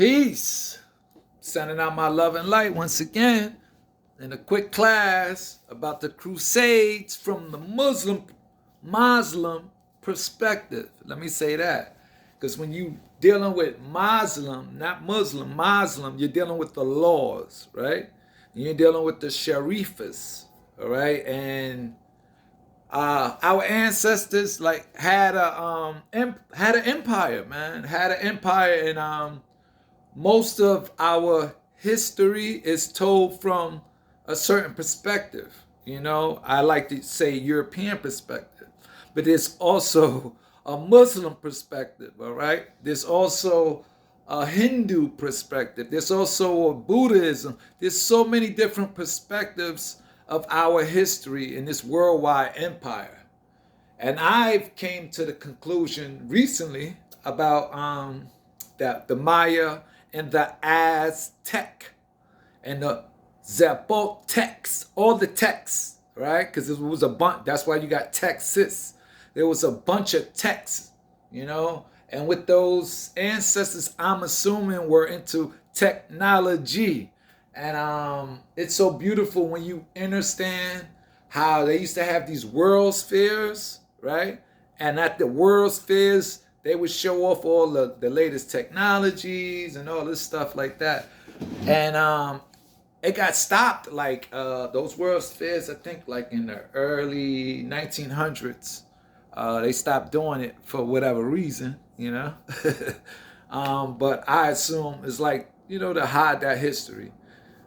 Peace. Sending out my love and light once again in a quick class about the Crusades from the Muslim perspective. Let me say that. Because when you dealing with Muslim, not Muslim, you're dealing with the laws, right? You're dealing with the Sharifas, all right? And our ancestors had an empire, man. Had an empire, and most of our history is told from a certain perspective. You know, I like to say European perspective, but there's also a Muslim perspective, all right? There's also a Hindu perspective. There's also a Buddhism. There's so many different perspectives of our history in this worldwide empire. And I've came to the conclusion recently about that the Maya and the Aztec and the Zapotecs, all the texts, right? Because it was a bunch. That's why you got Texas. There was a bunch of texts, you know? And with those ancestors, I'm assuming were into technology. And it's so beautiful when you understand how they used to have these world spheres, right? And at the world spheres, they would show off all the latest technologies and all this stuff like that. And it got stopped, like those world spheres, I think like in the early 1900s. They stopped doing it for whatever reason, you know? But I assume it's like, you know, to hide that history.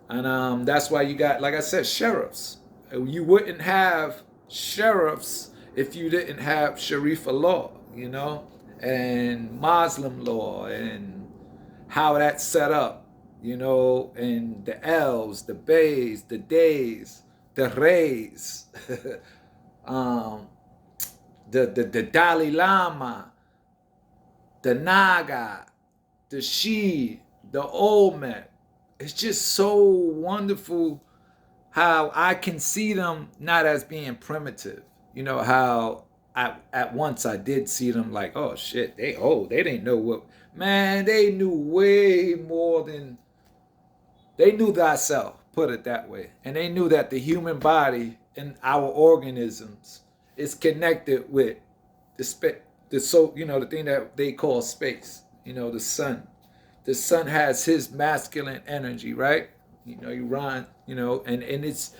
And that's why you got, like I said, sheriffs. You wouldn't have sheriffs if you didn't have Sharifa law, you know, and Muslim law and how that's set up, you know, and the elves, the bays, the days, the rays, the Dalai Lama, the Naga, the Shi, the Olmec. It's just so wonderful how I can see them not as being primitive. You know, how at once I did see them like, oh shit, they didn't know what, man, they knew way more than, they knew thyself, put it that way. And they knew that the human body and our organisms is connected with the thing that they call space, you know, the sun. The sun has his masculine energy, right? You know, you run, you know, and it's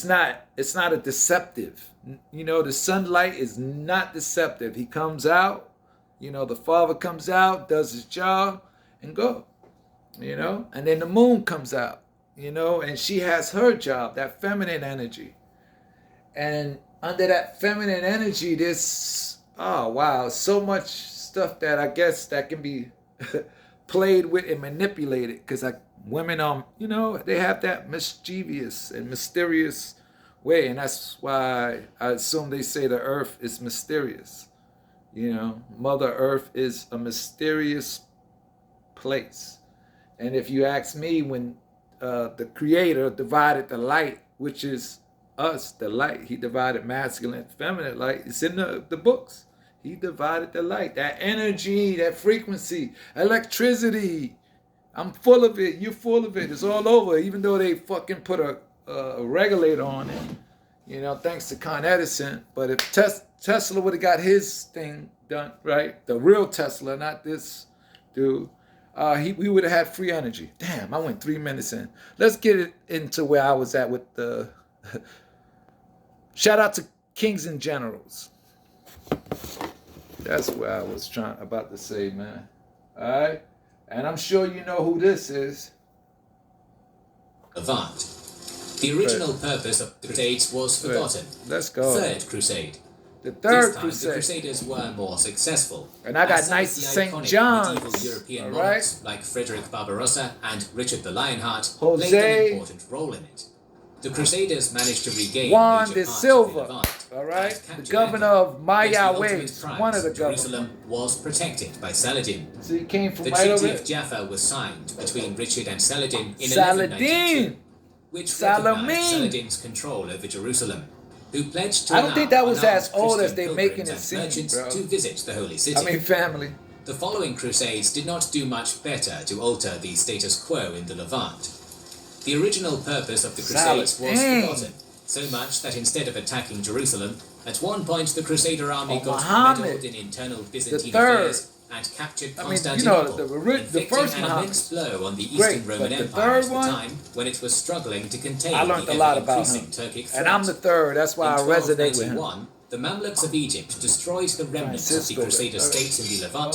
not a deceptive. You know, the sunlight is not deceptive. He comes out, you know, the father comes out, does his job, and go. You know, and then the moon comes out, you know, and she has her job, that feminine energy. And under that feminine energy, there's, oh wow, so much stuff that I guess that can be played with and manipulated, because like women, you know, they have that mischievous and mysterious way, and that's why I assume they say the earth is mysterious. You know, Mother Earth is a mysterious place. And if you ask me, when the Creator divided the light, which is us, the light, he divided masculine and feminine light. It's in the books. He divided the light, that energy, that frequency, electricity. I'm full of it. You're full of it. It's all over. Even though they fucking put a regulator on it, you know, thanks to Con Edison. But if Tesla would have got his thing done, right? The real Tesla, not this dude. We would have had free energy. Damn, I went 3 minutes in. Let's get it into where I was at with the... Shout out to Kings and Generals. That's what I was about to say, man. All right? And I'm sure you know who this is. Avant. The original purpose of the Crusades was forgotten. Let's go. Third Crusade. The Third This time, Crusade. the Crusaders were more successful. And I got As nice the St. iconic John's. medieval European All monarchs right? like Frederick Barbarossa and Richard the Lionheart Jose. played an important role in it. The Crusaders managed to regain Juan major de parts of Silva, the Levant, all right? and The captured governor Mecca. of Maya Against the ultimate Ways, prize, one of the Jerusalem governors. was protected by Saladin. So he came from The right over Treaty of there. Jaffa was signed between Richard and Saladin in Saladin! 1192, which Salamine! recognized Saladin's control over Jerusalem, who pledged to I don't think that allow was unarmed as old as Christian they making it pilgrims and seem, merchants bro. to visit the holy city. I mean, family. The following Crusades did not do much better to alter the status quo in the Levant. The original purpose of the Crusades was forgotten, so much that instead of attacking Jerusalem, at one point the Crusader army got meddled in internal Byzantine affairs and captured Constantinople, inflicting an immense blow on the Eastern Roman Empire at the time when it was struggling to contain the ever-increasing Turkic threat. And I'm the third, that's why I resonate with him. The Mamluks of Egypt destroyed the remnants of the Crusader states in the Levant,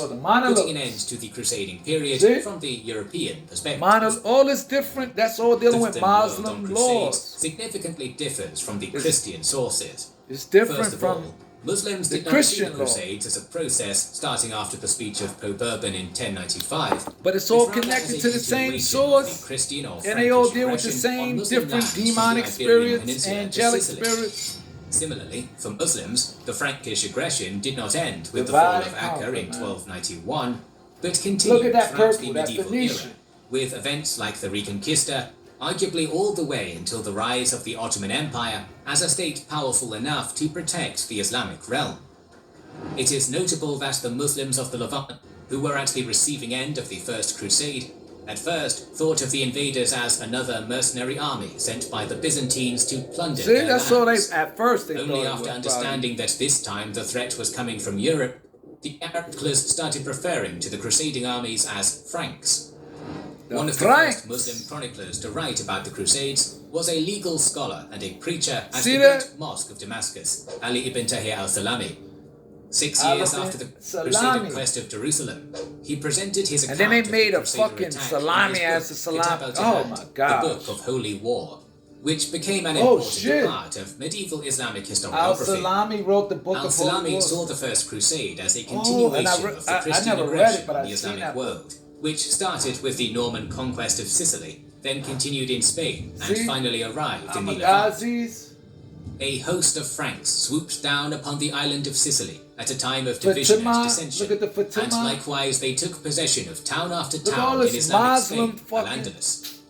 putting an end to the crusading period from the European perspective. All is different, that's all dealing with Muslim laws. Significantly differs from the Christian sources. It's different from Muslims did not see the Crusades as a process starting after the speech of Pope Urban in 1095. But it's all connected to the same source, and they all deal with the same different demonic spirits, angelic spirits. Similarly, for Muslims, the Frankish aggression did not end with the fall of Acre in 1291, but continued throughout the medieval era, with events like the Reconquista, arguably all the way until the rise of the Ottoman Empire as a state powerful enough to protect the Islamic realm. It is notable that the Muslims of the Levant, who were at the receiving end of the First Crusade, at first thought of the invaders as another mercenary army sent by the Byzantines to plunder their lands. Only after understanding that this time the threat was coming from Europe, the chroniclers started referring to the crusading armies as Franks. One of the first Muslim chroniclers to write about the Crusades was a legal scholar and a preacher at the Great Mosque of Damascus, Ali ibn Tahir al-Salami. 6 years after the Crusader quest of Jerusalem, he presented his account and then they made a fucking salami as a salami. Oh my God! The Book of Holy War, which became an important part of medieval Islamic historiography. Al-Salami wrote the Book of Holy War. Al-Salami saw the First Crusade as a continuation of the Christian aggression in the Islamic world, which started with the Norman conquest of Sicily, then continued in Spain, and finally arrived in the Levant. A host of Franks swooped down upon the island of Sicily at a time of division and dissension, and likewise they took possession of town after town in Islamic Spain, Al-Andalus.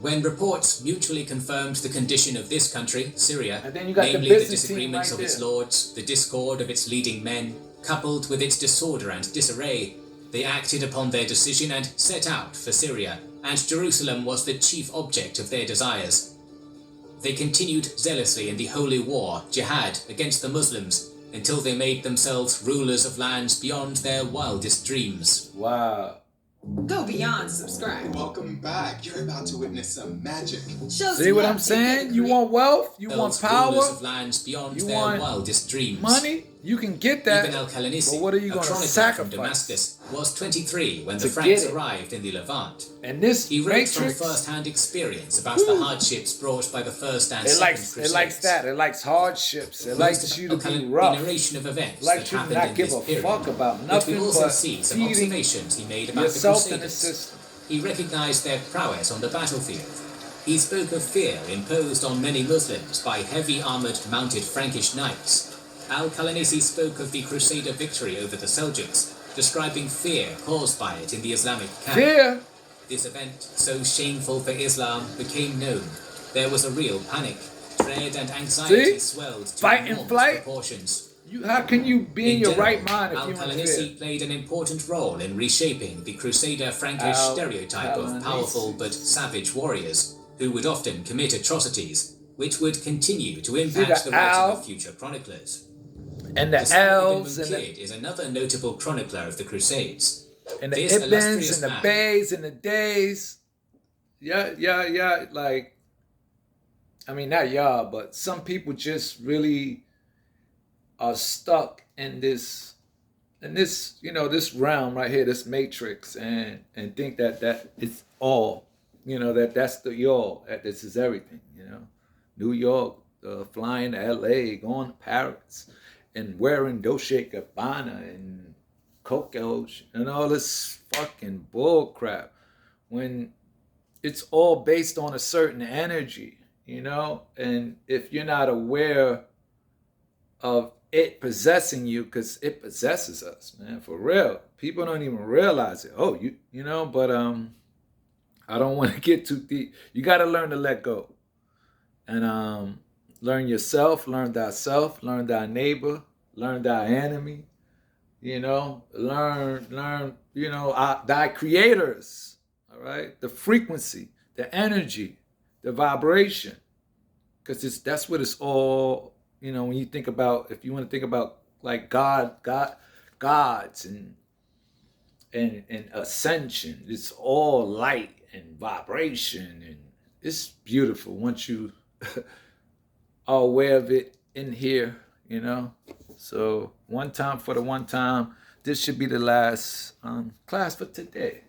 When reports mutually confirmed the condition of this country, Syria, namely the disagreements of its lords, the discord of its leading men, coupled with its disorder and disarray, they acted upon their decision and set out for Syria, and Jerusalem was the chief object of their desires. They continued zealously in the holy war, jihad, against the Muslims, until they made themselves rulers of lands beyond their wildest dreams. Wow. Go beyond subscribe. Welcome back. You're about to witness some magic. See what I'm saying? You want wealth? You want power? Of lands beyond their wildest dreams. Money? You can get that. Ibn al-Khalanisi, but what are you going to sacrifice? From Damascus, was 23 when the Franks arrived in the Levant. And this he wrote from first-hand experience about the hardships brought by the first and second Crusades. It likes that. It likes hardships. It likes you to be rough. Narration of events like you not give a fuck about nothing but see some observations he made about the Crusaders. He recognized their prowess on the battlefield. He spoke of fear imposed on many Muslims by heavy armored mounted Frankish knights. Al-Khalanisi spoke of the Crusader victory over the Seljuks, describing fear caused by it in the Islamic camp. Fear? This event, so shameful for Islam, became known. There was a real panic. Dread and anxiety swelled to enormous proportions. How can you be in your right mind if you Al-Khalanisi played an important role in reshaping the Crusader Frankish stereotype of powerful but savage warriors, who would often commit atrocities, which would continue to impact the writing of future chroniclers. And the elves and the is another notable chronicler of the Crusades. And the Ibns and the Bays and the Days. Yeah, like, I mean, not y'all, but some people just really are stuck in this, this realm right here, this matrix, and think that it's all, that's the all, that this is everything, New York, flying to LA, going to Paris, and wearing Dolce & Gabbana and Coco and all this fucking bull crap, when it's all based on a certain energy, and if you're not aware of it possessing you, because it possesses us, man, for real. People don't even realize it. Oh, but I don't want to get too deep. You got to learn to let go. And learn yourself, learn thyself, learn thy neighbor, learn thy enemy, You know, learn, you know, thy creators, all right? The frequency, the energy, the vibration. Because that's what it's all, you know, when you think about, if you want to think about like gods and ascension, it's all light and vibration, and it's beautiful once you are aware of it in here, you know. So one time for the one time, this should be the last class for today.